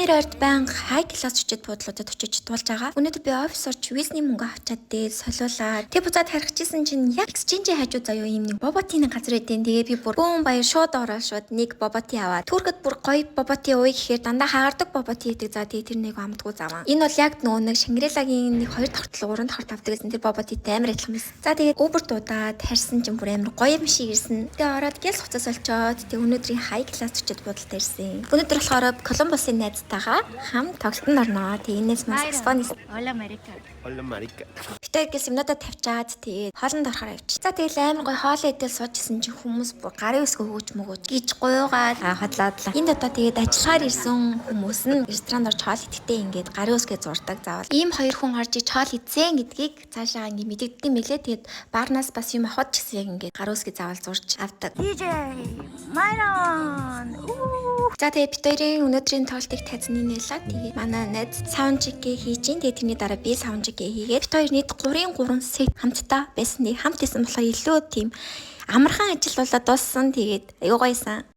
Бидний ойрд банк хай класс хүчит буудлуудад очиж дуулж байгаа. Өнөөдөр би офис орч визний мөнгө авчаад дээд солиулаад тэг буцаад харчихсан чинь яг exchange хажуу заяа юм нэг боботины газар эдэн. Тэгээ би бүр бүүн баяр шууд ороод шууд нэг боботи аваад түргэд бүр гоё боботи ууй гэхээр дандаа хаагардаг боботи идэг. За тэгээ тэр нэг амдгүй заваа. Энэ бол яг нөгөө нэг Шангрилагийн нэг 2 дахь хүртэл 3 дахь хүртэл авдаг гэсэн тэр боботитэй амар адилхан байсан. За тэгээ Uber дуудаад тарьсан чинь бүр амар гоё юм шиг ирсэн. Тэгээ ороод гэл хуцас олчоод тэг өнөөдрийн хай класс хүчит буудалд ирсэн. Өнөөдөр болохоор Колумбусын найзтайгаа хамт тоглолтод орноо. Тэг энэс мас саксофонист. Hola America. Гэтэ гэл юмнуудаа тавьчаад тэгээд хоолнд орохоор авчих. За тэгэл амар гоё хоол идэл суужсэн чинь хүмүүс бүр гарын өсгөө хөөж мөгөөж гीж гуйгаад хотлоодлаа. Энд одоо тэгээд ажиллахаар ирсэн хүмүүс нь ресторанд орж хоол идэхдээ ингээд гарын өсгөө зурдаг заавал. Ийм хоёр хүн орж иж хоол идсэн гэдгийг цаашаа ингээд мэдэгддэг юм лээ. Тэгээд баарнаас бас юм авахд ч гэсэн яг ингээд гарын өсгөө заавал зурж авдаг. DJ Myron. За тэгээд бид хоёрын өнөөдрийн тоглолтыг тайзны нээлээ. Тэгээд манай найз саунд чекээ хийж ин. Тэгээд тэрний дараа би саунд чекээ хийгээд бид хоёр нийт 3 сет хамтдаа байсан. Хамт исэн болохоор илүү тийм амархан ажил болоод дууссан. Тэгээд аюу гойсан.